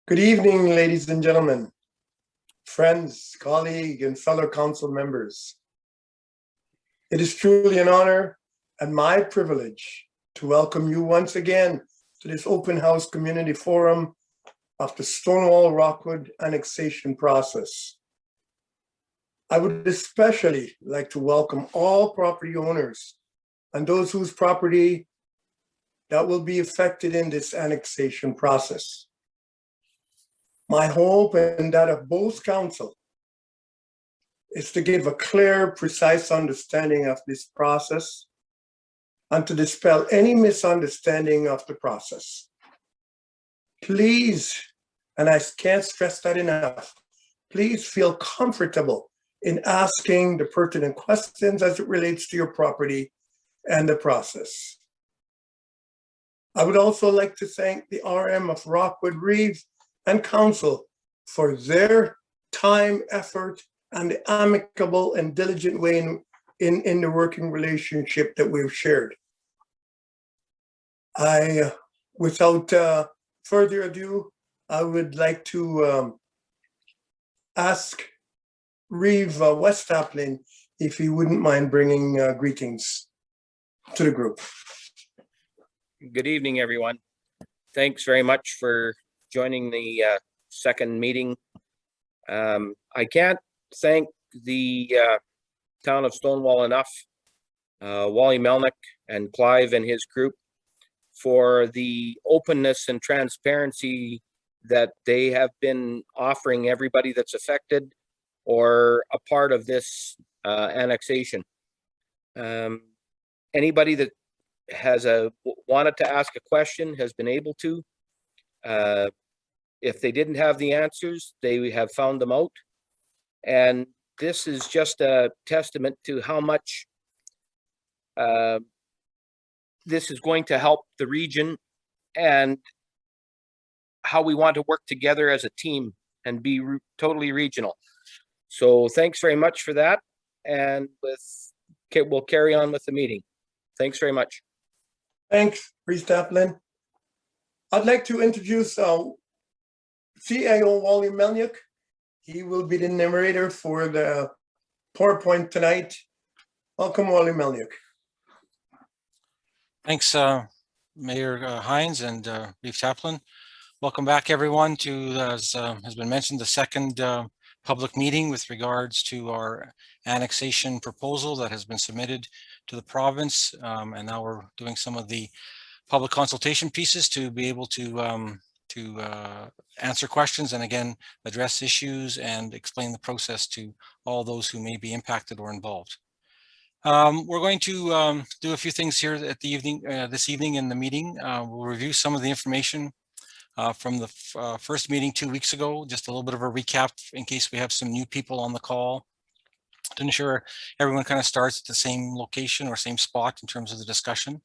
Good evening, ladies and gentlemen, friends, colleagues, and fellow council members. It is truly an honor and my privilege to welcome you once again to this open house community forum of the Stonewall Rockwood annexation process. I would especially like to welcome all property owners and those whose property that will be affected in this annexation process. My hope and that of both council is to give a clear, precise understanding of this process and to dispel any misunderstanding of the process. Please, and I can't stress that enough, please feel comfortable in asking the pertinent questions as it relates to your property and the process. I would also like to thank the RM of Rockwood Reeves and council for their time, effort, and the amicable and diligent way in the working relationship that we've shared. Without further ado, I would like to ask Reeve Westaplin if he wouldn't mind bringing greetings to the group. Good evening, everyone. Thanks very much for joining the second meeting. I can't thank the Town of Stonewall enough, Wally Melnick and Clive and his group, for the openness and transparency that they have been offering everybody that's affected or a part of this annexation. Anybody that has wanted to ask a question has been able to. If they didn't have the answers, they have found them out. And this is just a testament to how much this is going to help the region and how we want to work together as a team and be totally regional. So thanks very much for that. And we'll carry on with the meeting. Thanks very much. Thanks, Reeve Taplin. I'd like to introduce CIO Wally Melnick. He will be the narrator for the PowerPoint tonight. Welcome, Wally Melnick. Thanks, Mayor Hines and Reeve Taplin. Welcome back, everyone, to, as has been mentioned, the second public meeting with regards to our annexation proposal that has been submitted to the province. And now we're doing some of the public consultation pieces to be able to answer questions and again address issues and explain the process to all those who may be impacted or involved. We're going to do a few things here at the evening, this evening in the meeting. We'll review some of the information from the first meeting 2 weeks ago, just a little bit of a recap in case we have some new people on the call to ensure everyone kind of starts at the same location or same spot in terms of the discussion.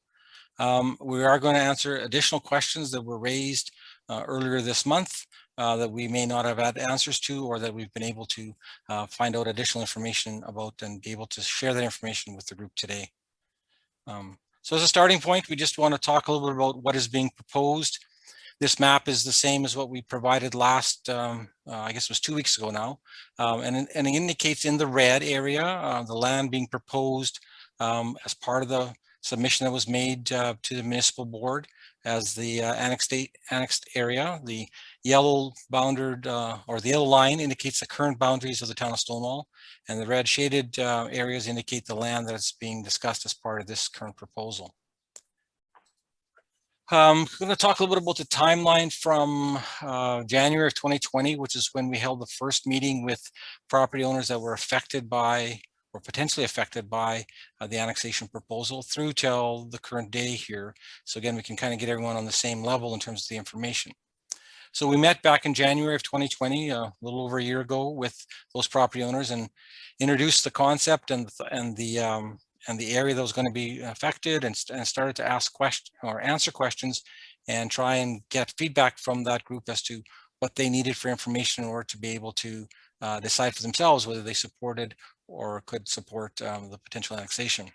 We are going to answer additional questions that were raised earlier this month that we may not have had answers to, or that we've been able to find out additional information about and be able to share that information with the group today. So as a starting point, we just want to talk a little bit about what is being proposed. This map is the same as what we provided last, I guess it was 2 weeks ago now, and it indicates in the red area the land being proposed as part of the submission that was made to the municipal board as the annexed area. The yellow bounded or the yellow line indicates the current boundaries of the town of Stonewall, and the red shaded areas indicate the land that's being discussed as part of this current proposal. I'm going to talk a little bit about the timeline from January of 2020, which is when we held the first meeting with property owners that were affected by or potentially affected by the annexation proposal through till the current day here. So again, we can kind of get everyone on the same level in terms of the information. So we met back in January of 2020, a little over a year ago, with those property owners and introduced the concept and the area that was going to be affected, and started to ask questions or answer questions and try and get feedback from that group as to what they needed for information in order to be able to decide for themselves whether they supported or could support the potential annexation.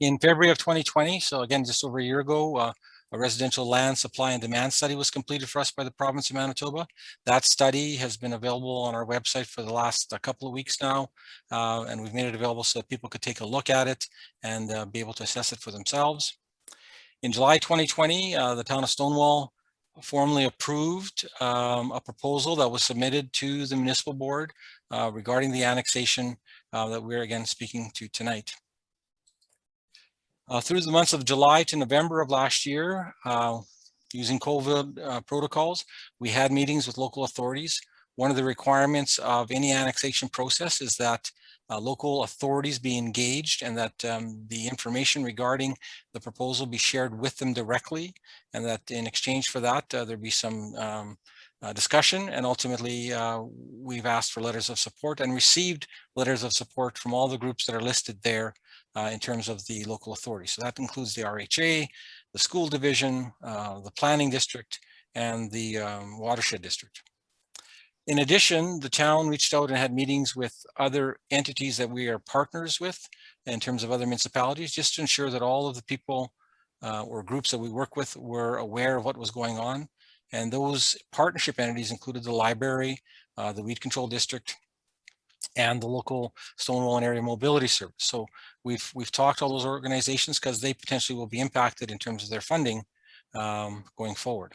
In February of 2020, so again, just over a year ago, a residential land supply and demand study was completed for us by the province of Manitoba. That study has been available on our website for the last couple of weeks now, and we've made it available so that people could take a look at it and be able to assess it for themselves. In July 2020, the Town of Stonewall formally approved a proposal that was submitted to the municipal board regarding the annexation that we're again speaking to tonight. Through the months of July to November of last year, using COVID protocols, we had meetings with local authorities. One of the requirements of any annexation process is that local authorities be engaged and that the information regarding the proposal be shared with them directly, and that in exchange for that, there be some discussion, and ultimately we've asked for letters of support and received letters of support from all the groups that are listed there in terms of the local authority. So that includes the RHA, the school division, the planning district, and the watershed district. In addition, the town reached out and had meetings with other entities that we are partners with in terms of other municipalities, just to ensure that all of the people or groups that we work with were aware of what was going on. And those partnership entities included the library, the weed control district, and the local Stonewall and area mobility service. So we've talked to all those organizations because they potentially will be impacted in terms of their funding going forward.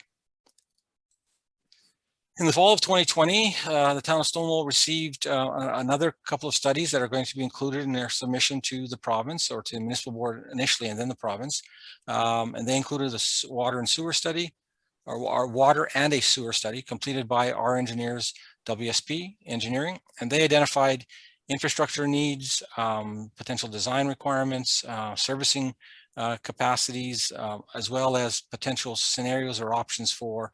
In the fall of 2020, the Town of Stonewall received another couple of studies that are going to be included in their submission to the province, or to the municipal board initially and then the province. And they included a water and sewer study, or our water and a sewer study completed by our engineers, WSP Engineering, and they identified infrastructure needs, potential design requirements, servicing capacities, as well as potential scenarios or options for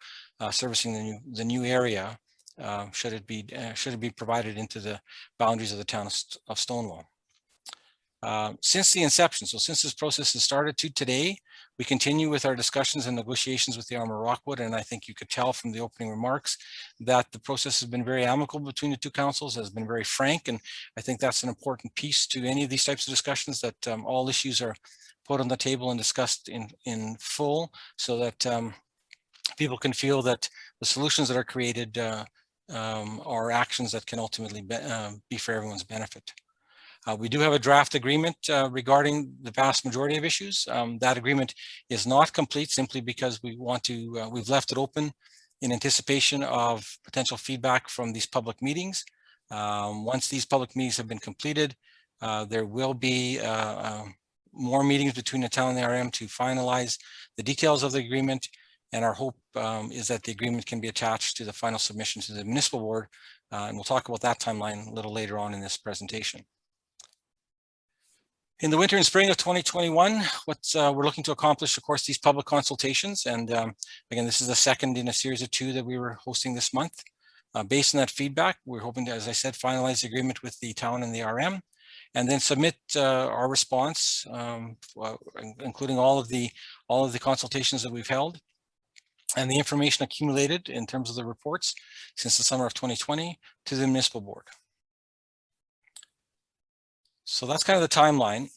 servicing the new area should it be provided into the boundaries of the Town of Stonewall. Since the inception, so since this process has started to today, we continue with our discussions and negotiations with the Arm of Rockwood, and I think you could tell from the opening remarks that the process has been very amicable between the two councils, has been very frank, and I think that's an important piece to any of these types of discussions, that all issues are put on the table and discussed in full, so that people can feel that the solutions that are created are actions that can ultimately be for everyone's benefit. We do have a draft agreement regarding the vast majority of issues. That agreement is not complete simply because we want to, we've left it open in anticipation of potential feedback from these public meetings. Once these public meetings have been completed, there will be more meetings between the town and the RM to finalize the details of the agreement. And our hope is that the agreement can be attached to the final submission to the municipal board. And we'll talk about that timeline a little later on in this presentation. In the winter and spring of 2021, what we're looking to accomplish, of course, these public consultations. And again, this is the second in a series of 2 that we were hosting this month. Based on that feedback, we're hoping to, as I said, finalize the agreement with the town and the RM, and then submit our response, including all of the consultations that we've held and the information accumulated in terms of the reports since the summer of 2020 to the municipal board. So that's kind of the timeline.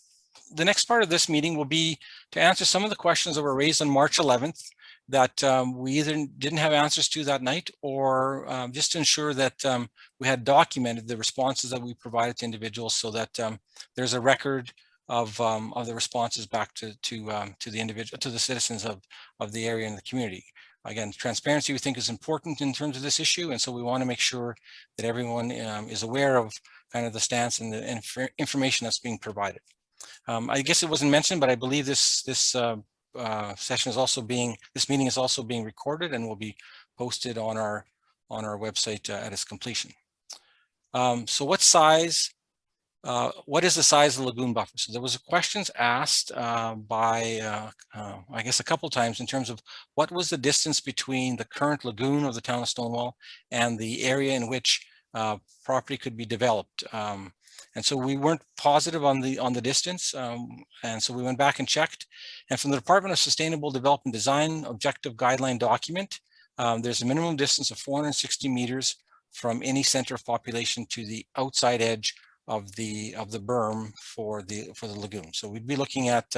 The next part of this meeting will be to answer some of the questions that were raised on March 11th that we either didn't have answers to that night, or just to ensure that we had documented the responses that we provided to individuals, so that there's a record of the responses back to the individual, to the citizens of the area and the community. Again, transparency we think is important in terms of this issue, and so we want to make sure that everyone is aware of kind of the stance and the information that's being provided. I guess it wasn't mentioned, but I believe this session is also this meeting is also being recorded and will be posted on our website at its completion. So what is the size of the lagoon buffer? So there was questions asked by, I guess, a couple times in terms of what was the distance between the current lagoon of the Town of Stonewall and the area in which property could be developed. And so we weren't positive on the distance, and so we went back and checked. And from the Department of Sustainable Development Design Objective Guideline document, there's a minimum distance of 460 meters from any center of population to the outside edge of the berm for the lagoon. So we'd be looking at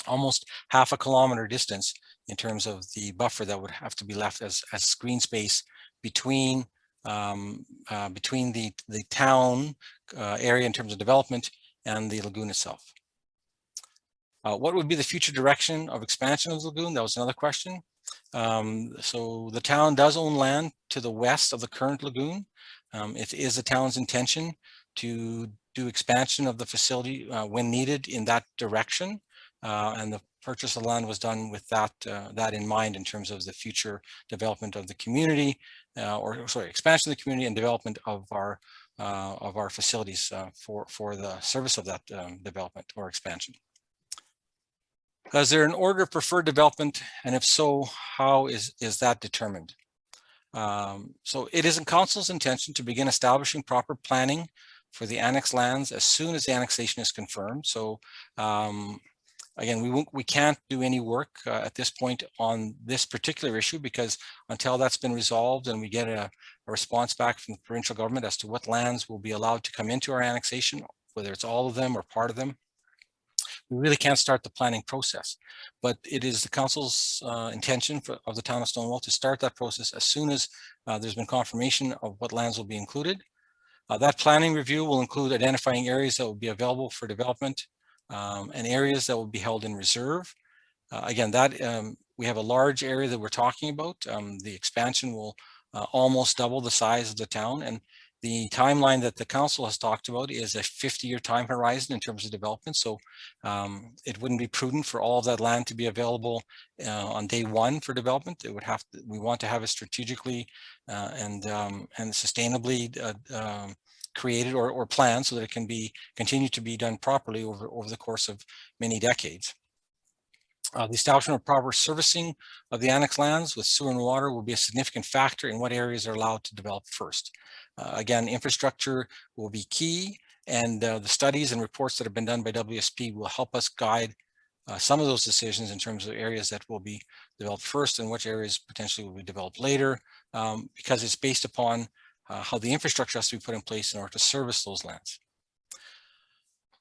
almost half a kilometer distance in terms of the buffer that would have to be left as green space between the town area in terms of development and the lagoon itself. What would be the future direction of expansion of the lagoon? That was another question. So the town does own land to the west of the current lagoon. It is the town's intention to do expansion of the facility when needed in that direction. And the purchase of land was done with that in mind in terms of the future development of the community, expansion of the community and development of our facilities for the service of that development or expansion. Is there an order of preferred development, and if so, how is that determined? So it is in council's intention to begin establishing proper planning for the annex lands as soon as the annexation is confirmed. So again, we can't do any work at this point on this particular issue, because until that's been resolved and we get a response back from the provincial government as to what lands will be allowed to come into our annexation, whether it's all of them or part of them, we really can't start the planning process. But it is the council's intention of the town of Stonewall to start that process as soon as there's been confirmation of what lands will be included. That planning review will include identifying areas that will be available for development and areas that will be held in reserve. Again, we have a large area that we're talking about. The expansion will almost double the size of the town, and the timeline that the council has talked about is a 50-year time horizon in terms of development. So it wouldn't be prudent for all of that land to be available on day one for development. It would we want to have it strategically and sustainably created or planned so that it can continue to be done properly over the course of many decades. The establishment of proper servicing of the annex lands with sewer and water will be a significant factor in what areas are allowed to develop first. Again, infrastructure will be key, and the studies and reports that have been done by WSP will help us guide some of those decisions in terms of areas that will be developed first and which areas potentially will be developed later, because it's based upon how the infrastructure has to be put in place in order to service those lands.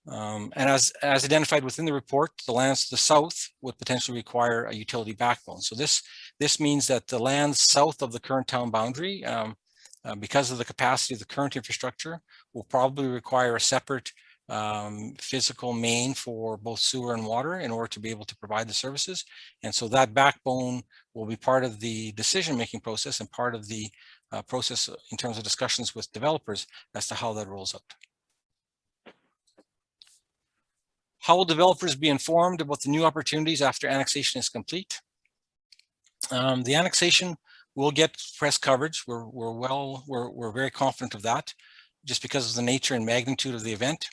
And as identified within the report, the lands to the south would potentially require a utility backbone. So this means that the lands south of the current town boundary, because of the capacity of the current infrastructure, will probably require a separate physical main for both sewer and water in order to be able to provide the services. And so that backbone will be part of the decision-making process and part of the process in terms of discussions with developers as to how that rolls out. How will developers be informed about the new opportunities after annexation is complete? The annexation will get press coverage. We're very confident of that, just because of the nature and magnitude of the event,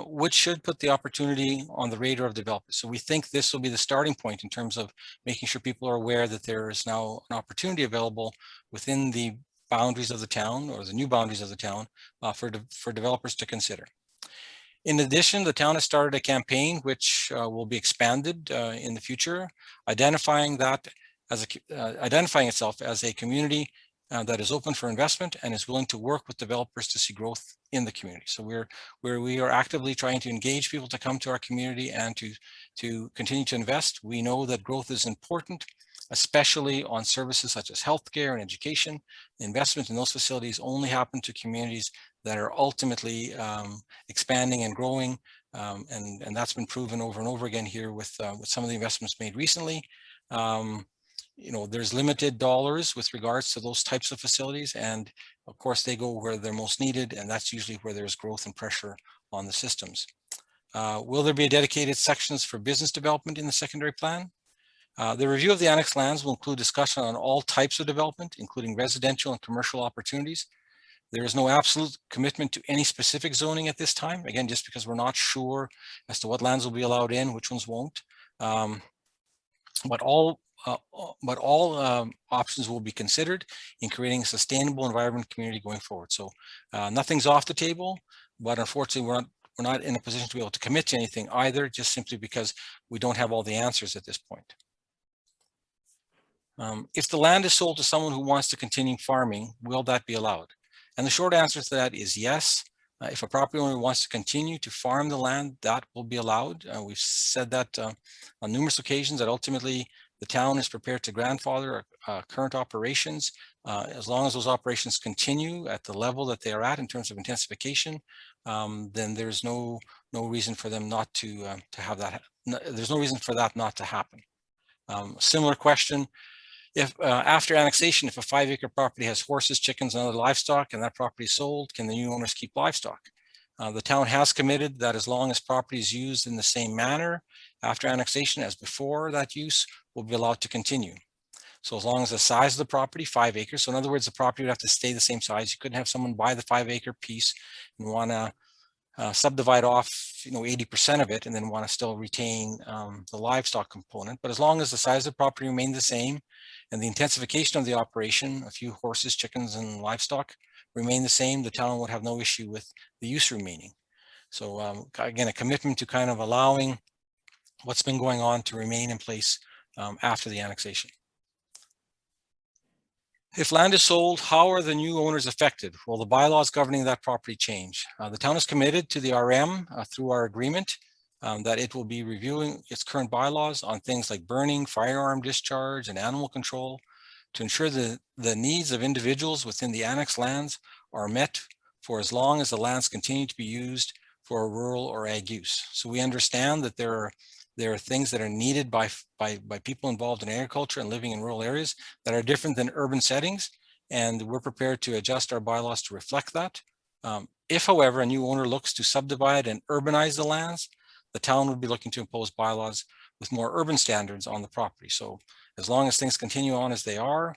which should put the opportunity on the radar of developers. So we think this will be the starting point in terms of making sure people are aware that there is now an opportunity available within the boundaries of the town, or the new boundaries of the town, for developers to consider. In addition, the town has started a campaign which will be expanded in the future, identifying itself as a community that is open for investment and is willing to work with developers to see growth in the community. So we are actively trying to engage people to come to our community and to continue to invest. We know that growth is important, especially on services such as healthcare and education. Investment in those facilities only happen to communities that are ultimately expanding and growing, and that's been proven over and over again here with some of the investments made recently. There's limited dollars with regards to those types of facilities, and of course they go where they're most needed, and that's usually where there's growth and pressure on the systems. Will there be dedicated sections for business development in the secondary plan? The review of the annex lands will include discussion on all types of development, including residential and commercial opportunities. There is no absolute commitment to any specific zoning at this time, again, just because we're not sure as to what lands will be allowed in, which ones won't. But all options will be considered in creating a sustainable environment community going forward. So nothing's off the table, but unfortunately we're not in a position to be able to commit to anything either, just simply because we don't have all the answers at this point. If the land is sold to someone who wants to continue farming, will that be allowed? And the short answer to that is yes. If a property owner wants to continue to farm the land, that will be allowed. We've said that on numerous occasions, that ultimately the town is prepared to grandfather current operations as long as those operations continue at the level that they are at in terms of intensification. Then there's no reason for them not to have that. There's no reason for that not to happen. Similar question. If after annexation, if a 5-acre property has horses, chickens, and other livestock, and that property is sold, can the new owners keep livestock? The town has committed that as long as property is used in the same manner after annexation as before, that use will be allowed to continue. So as long as the size of the property, 5 acres, so in other words, the property would have to stay the same size. You couldn't have someone buy the 5-acre piece and want to subdivide off, 80% of it and then want to still retain the livestock component. But as long as the size of the property remained the same and the intensification of the operation, a few horses, chickens, and livestock remain the same, the town would have no issue with the use remaining. So again, a commitment to kind of allowing what's been going on to remain in place after the annexation. If land is sold, how are the new owners affected? Well, the bylaws governing that property change. The town is committed to the RM through our agreement that it will be reviewing its current bylaws on things like burning, firearm discharge, and animal control to ensure that the needs of individuals within the annexed lands are met for as long as the lands continue to be used for a rural or ag use. So we understand that there are things that are needed by people involved in agriculture and living in rural areas that are different than urban settings, and we're prepared to adjust our bylaws to reflect that. If, however, a new owner looks to subdivide and urbanize the lands, the town would be looking to impose bylaws with more urban standards on the property. So as long as things continue on as they are,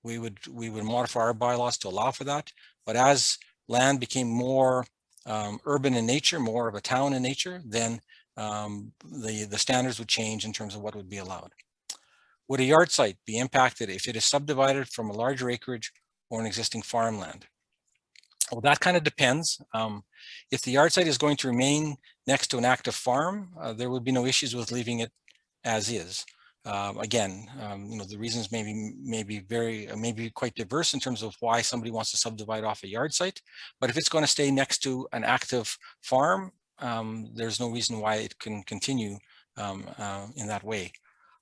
we would modify our bylaws to allow for that. But as land became more urban in nature, more of a town in nature, then the standards would change in terms of what would be allowed. Would a yard site be impacted if it is subdivided from a larger acreage or an existing farmland? Well, that kind of depends. If the yard site is going to remain next to an active farm, there would be no issues with leaving it as is. Again, the reasons may be quite diverse in terms of why somebody wants to subdivide off a yard site. But if it's going to stay next to an active farm, there's no reason why it can continue in that way.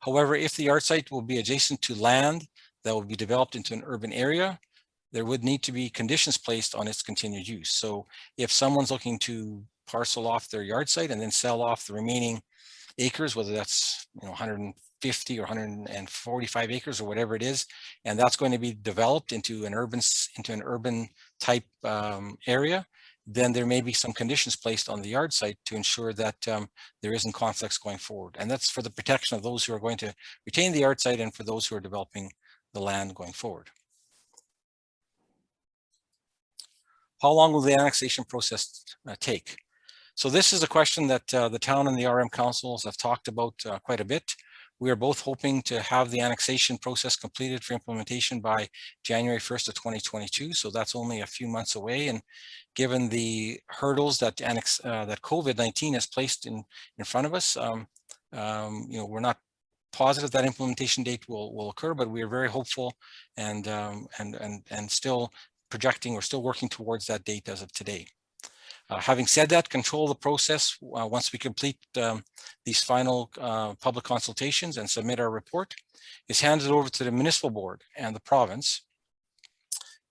However, if the yard site will be adjacent to land that will be developed into an urban area, there would need to be conditions placed on its continued use. So if someone's looking to parcel off their yard site and then sell off the remaining acres, whether that's 150 or 145 acres or whatever it is, and that's going to be developed into an urban type area, then there may be some conditions placed on the yard site to ensure that there isn't conflicts going forward. And that's for the protection of those who are going to retain the yard site and for those who are developing the land going forward. How long will the annexation process take? So this is a question that the town and the RM councils have talked about quite a bit. We are both hoping to have the annexation process completed for implementation by January 1st of 2022. So that's only a few months away. And given the hurdles that that COVID-19 has placed in front of us, we're not positive that implementation date will occur, but we are very hopeful and still projecting or still working towards that date as of today. Having said that, control the process once we complete these final public consultations and submit our report is handed over to the municipal board and the province.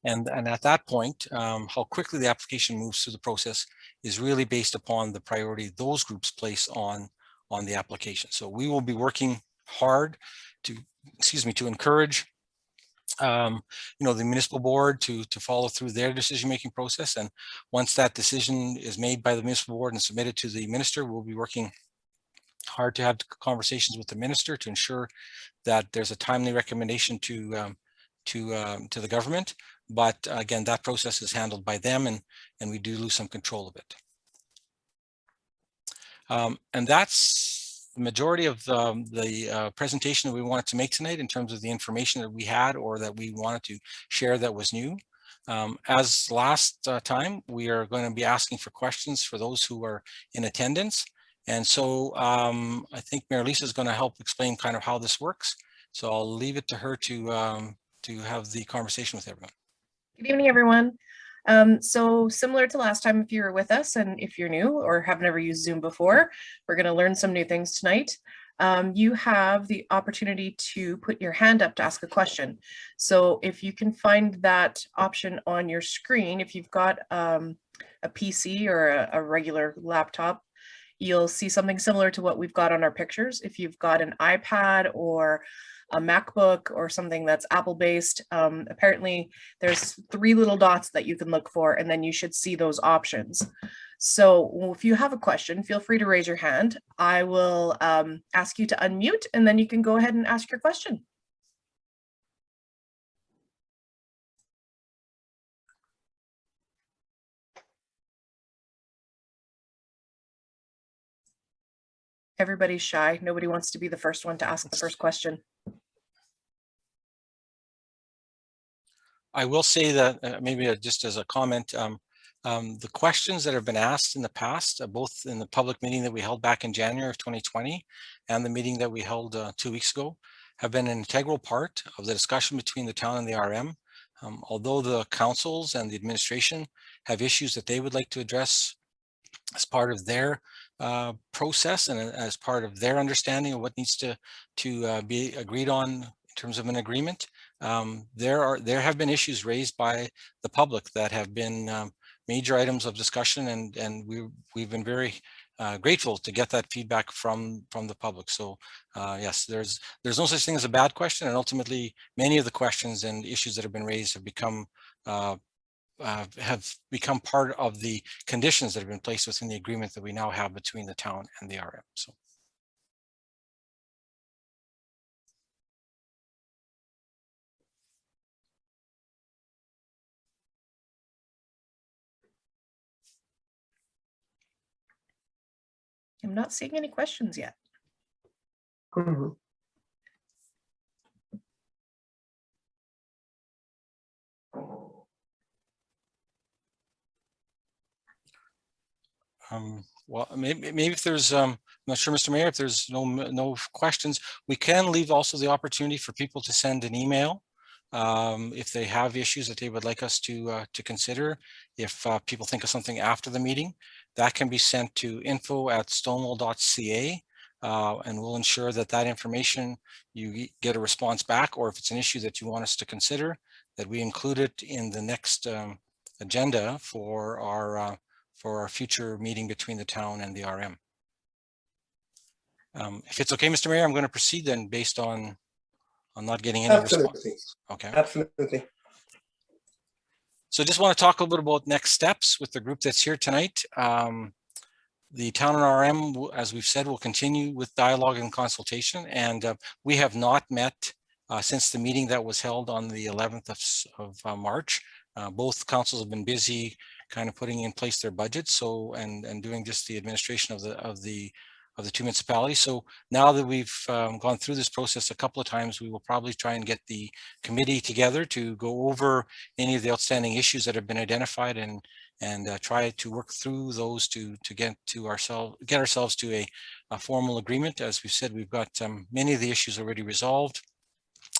And at that point, how quickly the application moves through the process is really based upon the priority those groups place on the application. So we will be working hard to encourage the municipal board to follow through their decision-making process. And once that decision is made by the municipal board and submitted to the minister, we'll be working hard to have conversations with the minister to ensure that there's a timely recommendation to the government. But again, that process is handled by them, and we do lose some control of it. And that's the majority of the presentation that we wanted to make tonight in terms of the information that we had or that we wanted to share that was new. As last time, we are going to be asking for questions for those who are in attendance. And so I think Mayor Lisa is going to help explain kind of how this works. So I'll leave it to her to have the conversation with everyone. Good evening, everyone. So similar to last time, if you were with us and if you're new or have never used Zoom before, we're going to learn some new things tonight. You have the opportunity to put your hand up to ask a question. So if you can find that option on your screen, if you've got a PC or a regular laptop, you'll see something similar to what we've got on our pictures. If you've got an iPad or a MacBook or something that's Apple based, apparently there's 3 little dots that you can look for, and then you should see those options. So if you have a question, feel free to raise your hand. I will ask you to unmute, and then you can go ahead and ask your question. Everybody's shy. Nobody wants to be the first one to ask the first question. I will say that maybe just as a comment, the questions that have been asked in the past, both in the public meeting that we held back in January of 2020 and the meeting that we held 2 weeks ago, have been an integral part of the discussion between the town and the RM. Although the councils and the administration have issues that they would like to address as part of their process and as part of their understanding of what needs to be agreed on in terms of an agreement, there have been issues raised by the public that have been major items of discussion, and we've been very grateful to get that feedback from the public. So yes, there's no such thing as a bad question, and ultimately many of the questions and issues that have been raised have become part of the conditions that have been placed within the agreement that we now have between the town and the RM. So. I'm not seeing any questions yet. Mhm. Well, maybe if there's, I'm not sure, Mr. Mayor, if there's no questions, we can leave also the opportunity for people to send an email if they have issues that they would like us to consider. If people think of something after the meeting, that can be sent to info@stonewall.ca, and we'll ensure that that information, you get a response back, or if it's an issue that you want us to consider, that we include it in the next agenda for our future meeting between the town and the RM. If it's okay, Mr. Mayor, I'm going to proceed then based on not getting any response. Okay. Absolutely. So just want to talk a little bit about next steps with the group that's here tonight. The town and RM, as we've said, will continue with dialogue and consultation, and we have not met since the meeting that was held on the 11th of March. Both councils have been busy kind of putting in place their budgets, so and doing just the administration of the two municipalities. So now that we've gone through this process a couple of times, we will probably try and get the committee together to go over any of the outstanding issues that have been identified and try to work through those to get ourselves to a formal agreement. As we've said, we've got many of the issues already resolved,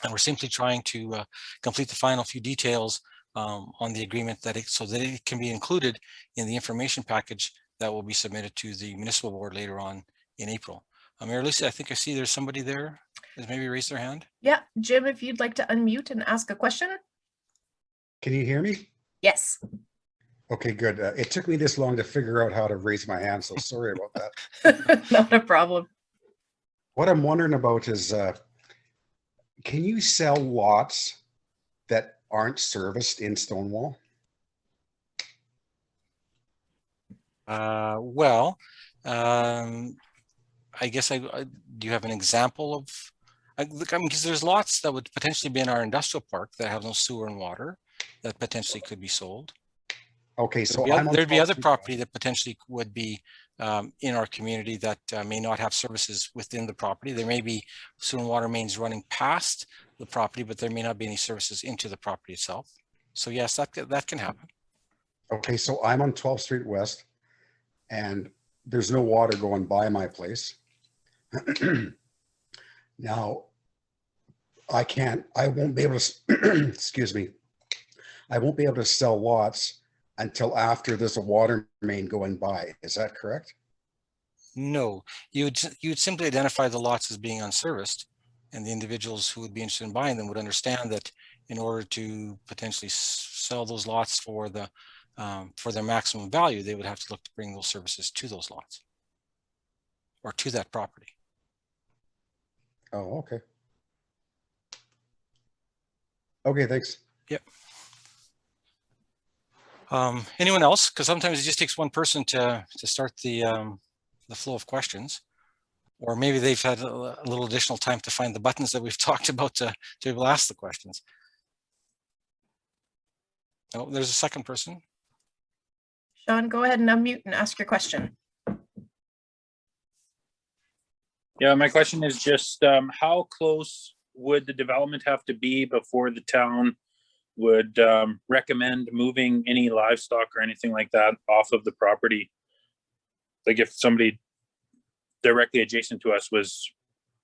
and we're simply trying to complete the final few details on the agreement so that it can be included in the information package that will be submitted to the municipal board later on in April. Mayor Lucy, I think I see there's somebody there that's maybe raised their hand. Yeah, Jim, if you'd like to unmute and ask a question. Can you hear me? Yes. Okay, good. It took me this long to figure out how to raise my hand, so sorry about that. Not a problem. What I'm wondering about is, can you sell lots that aren't serviced in Stonewall? Well, I guess do you have an example of? I mean, because there's lots that would potentially be in our industrial park that have no sewer and water that potentially could be sold. Okay, so there'd be other property that potentially would be in our community that may not have services within the property. There may be sewer and water mains running past the property, but there may not be any services into the property itself. So yes, that can happen. Okay, so I'm on 12th Street West, and there's no water going by my place. Now, I won't be able to, excuse me, I won't be able to sell lots until after there's a water main going by. Is that correct? No, you'd simply identify the lots as being unserviced, and the individuals who would be interested in buying them would understand that in order to potentially sell those lots for their maximum value, they would have to look to bring those services to those lots or to that property. Oh, okay. Okay, thanks. Yep. Anyone else? Because sometimes it just takes one person to start the flow of questions, or maybe they've had a little additional time to find the buttons that we've talked about to be able to ask the questions. Oh, there's a second person. Sean, go ahead and unmute and ask your question. Yeah, my question is just how close would the development have to be before the town would recommend moving any livestock or anything like that off of the property? Like if somebody directly adjacent to us was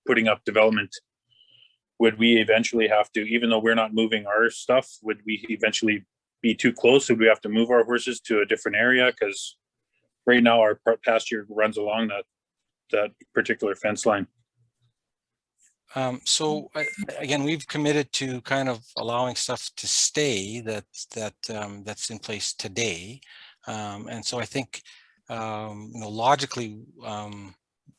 putting up development, would we eventually have to, even though we're not moving our stuff, would we eventually be too close? Would we have to move our horses to a different area? Because right now our pasture runs along that particular fence line. So again, we've committed to kind of allowing stuff to stay that's in place today, and so I think logically,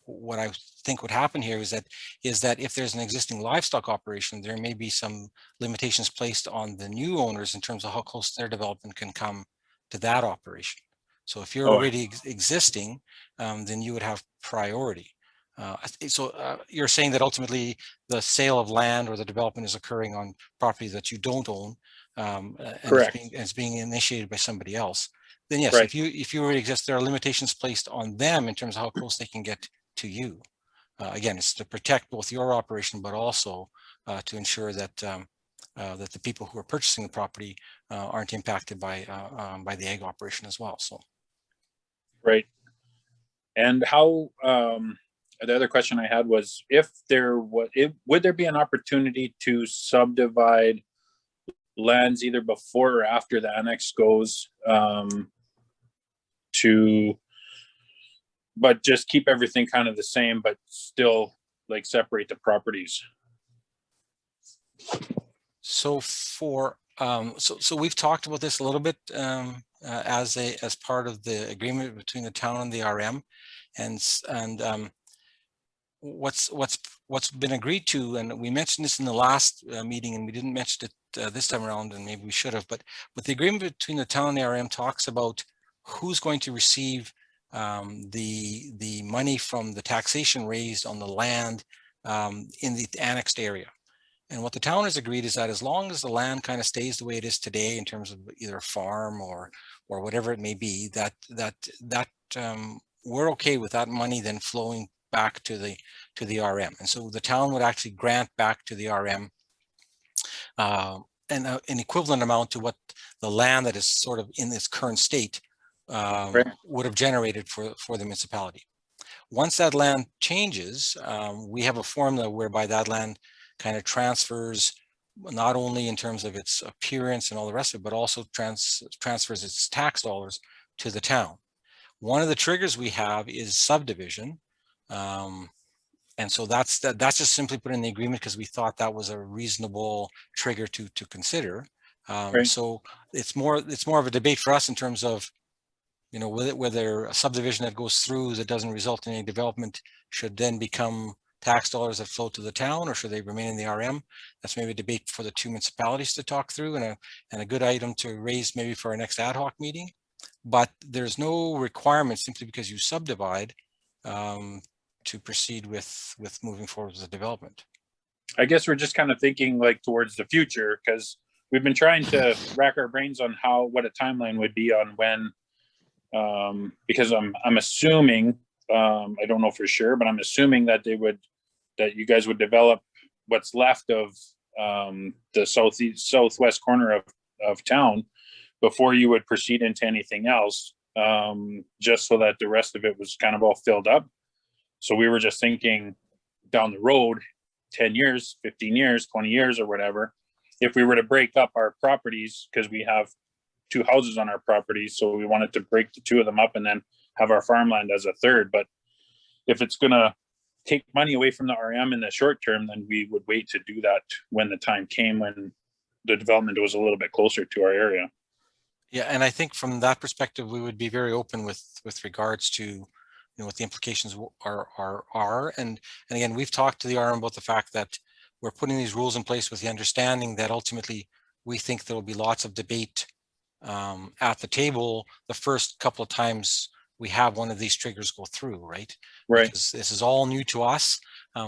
what I think would happen here is that if there's an existing livestock operation, there may be some limitations placed on the new owners in terms of how close their development can come to that operation. So if you're already existing, then you would have priority. You're saying that ultimately the sale of land or the development is occurring on property that you don't own, and Correct. it's being initiated by somebody else. Then yes, Right. if you already exist, there are limitations placed on them in terms of how close they can get to you. Again, it's to protect both your operation, but also to ensure that that the people who are purchasing the property aren't impacted by the ag operation as well. So, Right. And how? The other question I had was, if there was, would there be an opportunity to subdivide lands either before or after the annex goes, but just keep everything kind of the same, but still like separate the properties? so we've talked about this a little bit as part of the agreement between the town and the RM, and what's been agreed to, and we mentioned this in the last meeting, and we didn't mention it this time around, and maybe we should have, but with the agreement between the town and the RM talks about who's going to receive the money from the taxation raised on the land in the annexed area. And what the town has agreed is that as long as the land kind of stays the way it is today in terms of either a farm or whatever it may be, that we're okay with that money then flowing back to the RM. And so the town would actually grant back to the RM an equivalent amount to what the land that is sort of in its current state would have generated for the municipality. Once that land changes, we have a formula whereby that land kind of transfers, not only in terms of its appearance and all the rest of it, but also transfers its tax dollars to the town. One of the triggers we have is subdivision. And so that's just simply put in the agreement because we thought that was a reasonable trigger to consider. So it's more of a debate for us in terms of, whether a subdivision that goes through that doesn't result in any development should then become tax dollars that flow to the town, or should they remain in the RM? That's maybe a debate for the two municipalities to talk through, and a good item to raise maybe for our next ad hoc meeting. But there's no requirement simply because you subdivide to proceed with moving forward with the development. I guess we're just kind of thinking like towards the future, because we've been trying to rack our brains on what a timeline would be on when, because I'm assuming, I don't know for sure, but I'm assuming that you guys would develop what's left of the southwest corner of town before you would proceed into anything else, just so that the rest of it was kind of all filled up. So we were just thinking down the road, 10 years, 15 years, 20 years or whatever, if we were to break up our properties, because we have two houses on our property, so we wanted to break the two of them up and then have our farmland as a third. But if it's gonna take money away from the RM in the short term, then we would wait to do that when the time came, when the development was a little bit closer to our area. Yeah, and I think from that perspective, we would be very open with regards to, what the implications are. And again, we've talked to the RM about the fact that we're putting these rules in place with the understanding that ultimately we think there will be lots of debate at the table the first couple of times we have one of these triggers go through, right? Right. Because this is all new to us.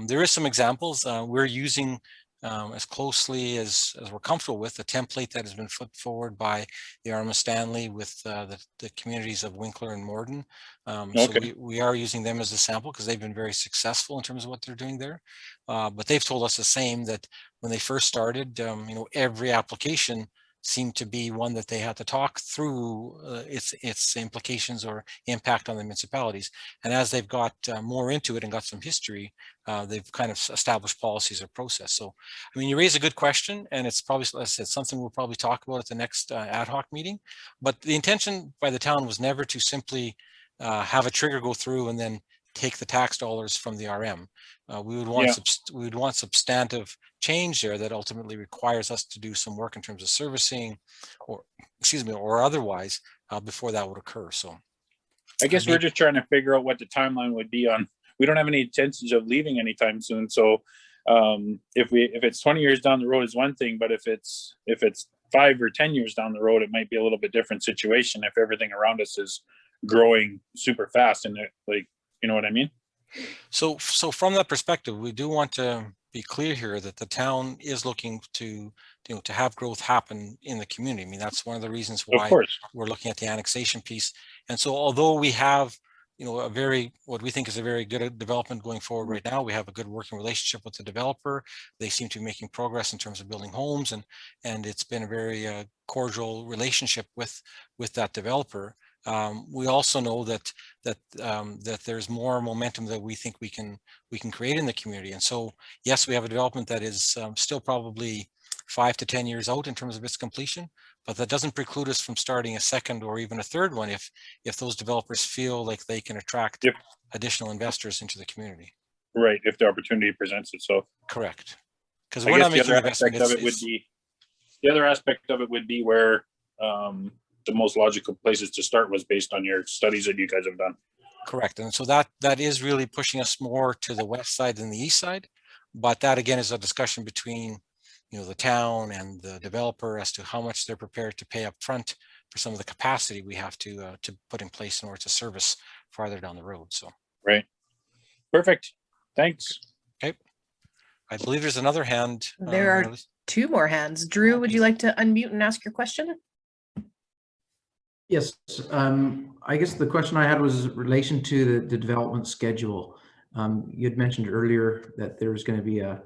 There is some examples. We're using as closely as we're comfortable with the template that has been put forward by the RM of Stanley with the communities of Winkler and Morden. So we are using them as a sample because they've been very successful in terms of what they're doing there. But they've told us the same, that when they first started, every application seemed to be one that they had to talk through its implications or impact on the municipalities. And as they've got more into it and got some history, they've kind of established policies or process. So, I mean, you raise a good question, and it's probably, as I said, something we'll probably talk about at the next ad hoc meeting. But the intention by the town was never to simply have a trigger go through and then take the tax dollars from the RM. We would want substantive change there that ultimately requires us to do some work in terms of servicing, or or otherwise, before that would occur. So, I guess we're just trying to figure out what the timeline would be on. We don't have any intentions of leaving anytime soon. So, if it's 20 years down the road is one thing, but if it's 5 or 10 years down the road, it might be a little bit different situation if everything around us is growing super fast and you know what I mean? So from that perspective, we do want to be clear here that the town is looking to have growth happen in the community. I mean, that's one of the reasons why we're looking at the annexation piece. And so although we have what we think is a very good development going forward right now, we have a good working relationship with the developer. They seem to be making progress in terms of building homes, and it's been a very cordial relationship with that developer. We also know that there's more momentum that we think we can create in the community. And so, yes, we have a development that is still probably 5 to 10 years out in terms of its completion, but that doesn't preclude us from starting a second or even a third one if those developers feel like they can attract additional investors into the community. Right, if the opportunity presents itself. Correct. Because we're not making investment. The other aspect of it would be where the most logical places to start was based on your studies that you guys have done. Correct. And so that is really pushing us more to the west side than the east side. But that again is a discussion between the town and the developer as to how much they're prepared to pay up front for some of the capacity we have to put in place in order to service farther down the road. So right. Perfect. Thanks. Okay. I believe there's another hand. There are 2 more hands. Drew, would you like to unmute and ask your question? Yes, I guess the question I had was in relation to the development schedule. You had mentioned earlier that there was going to be a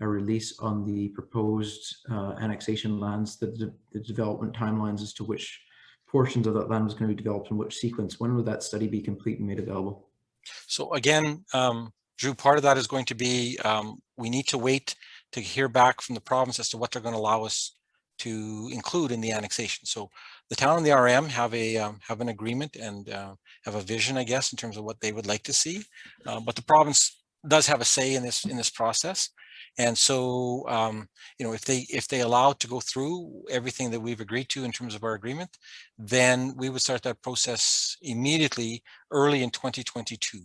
release on the proposed annexation lands, the development timelines as to which portions of that land was going to be developed in which sequence. When would that study be complete and made available? So again, Drew, part of that is going to be we need to wait to hear back from the province as to what they're going to allow us to include in the annexation. So the town and the RM have an agreement and have a vision, I guess, in terms of what they would like to see. But the province does have a say in this process. And so, if they allow it to go through everything that we've agreed to in terms of our agreement, then we would start that process immediately early in 2022.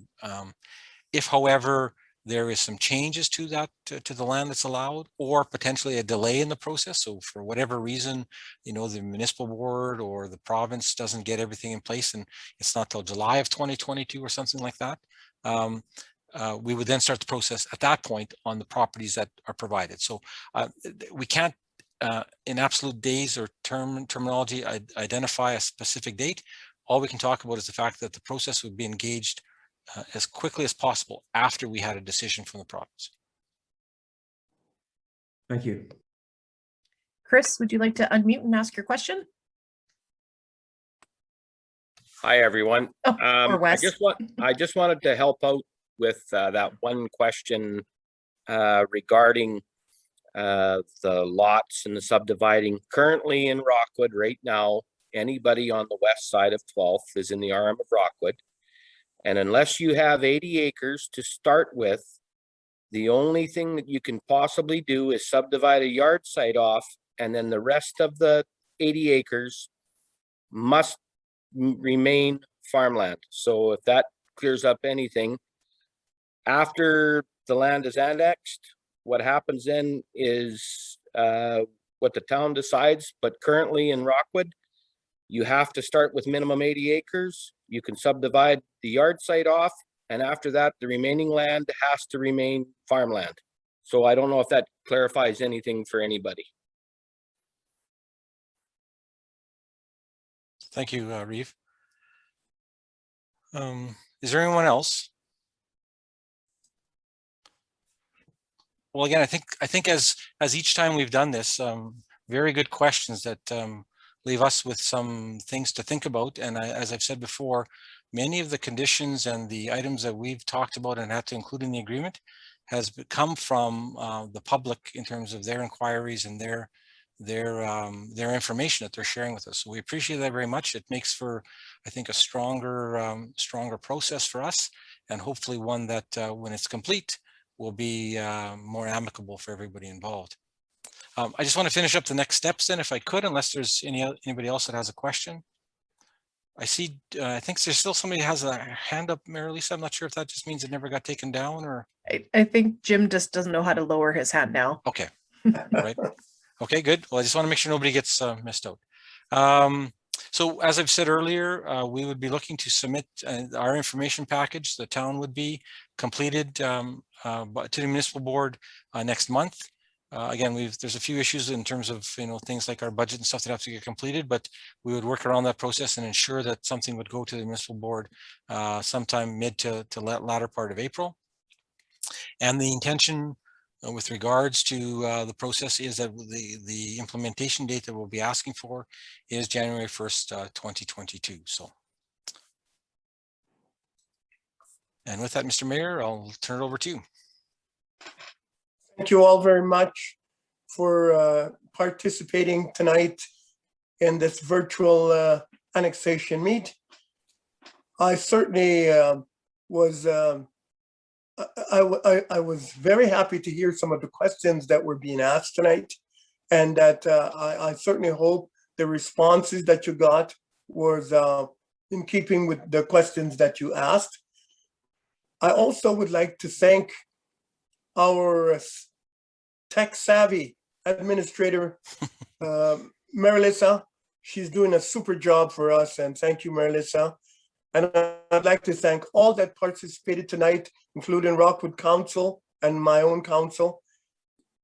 If, however, there is some changes to that, to the land that's allowed, or potentially a delay in the process. So for whatever reason, the municipal board or the province doesn't get everything in place and it's not till July of 2022 or something like that. We would then start the process at that point on the properties that are provided. So we can't, in absolute days or terminology, identify a specific date. All we can talk about is the fact that the process would be engaged as quickly as possible after we had a decision from the province. Thank you. Chris, would you like to unmute and ask your question? Hi, everyone. Or Wes. I just wanted to help out with that one question regarding the lots and the subdividing currently in Rockwood right now. anybody on the west side of 12th is in the RM of Rockwood. And unless you have 80 acres to start with, the only thing that you can possibly do is subdivide a yard site off, and then the rest of the 80 acres must remain farmland. So if that clears up anything, after the land is annexed, what happens then is what the town decides. But currently in Rockwood, you have to start with minimum 80 acres. You can subdivide the yard site off, and after that, the remaining land has to remain farmland. So I don't know if that clarifies anything for anybody. Thank you, Reeve. Is there anyone else? Well, again, I think as each time we've done this, very good questions that leave us with some things to think about. And as I've said before, many of the conditions and the items that we've talked about and had to include in the agreement has come from the public in terms of their inquiries and their information that they're sharing with us. So we appreciate that very much. It makes for, I think, a stronger process for us, and hopefully one that when it's complete will be more amicable for everybody involved. I just want to finish up the next steps then, if I could, unless there's anybody else that has a question. I see, I think there's still somebody has a hand up, Mary Lisa. I'm not sure if that just means it never got taken down or. I think Jim just doesn't know how to lower his hand now. Okay, right. Okay, good. Well, I just want to make sure nobody gets missed out. So as I've said earlier, we would be looking to submit our information package. The town would be completed to the municipal board next month. Again, there's a few issues in terms of things like our budget and stuff that have to get completed, but we would work around that process and ensure that something would go to the municipal board sometime mid to latter part of April. And the intention with regards to the process is that the implementation date that we'll be asking for is January 1st, 2022. So, and with that, Mr. Mayor, I'll turn it over to you. Thank you all very much for participating tonight in this virtual annexation meet. I certainly was I was very happy to hear some of the questions that were being asked tonight, and that I certainly hope the responses that you got was in keeping with the questions that you asked. I also would like to thank our tech-savvy administrator, Mary Lisa. She's doing a super job for us, and thank you, Mary Lisa. And I'd like to thank all that participated tonight, including Rockwood Council and my own council.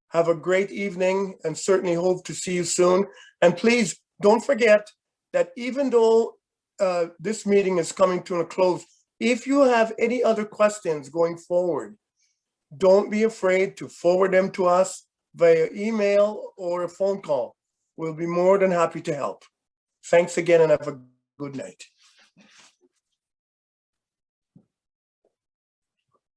Have a great evening, and certainly hope to see you soon. And please don't forget that even though this meeting is coming to a close, if you have any other questions going forward, don't be afraid to forward them to us via email or a phone call. We'll be more than happy to help. Thanks again, and have a good night.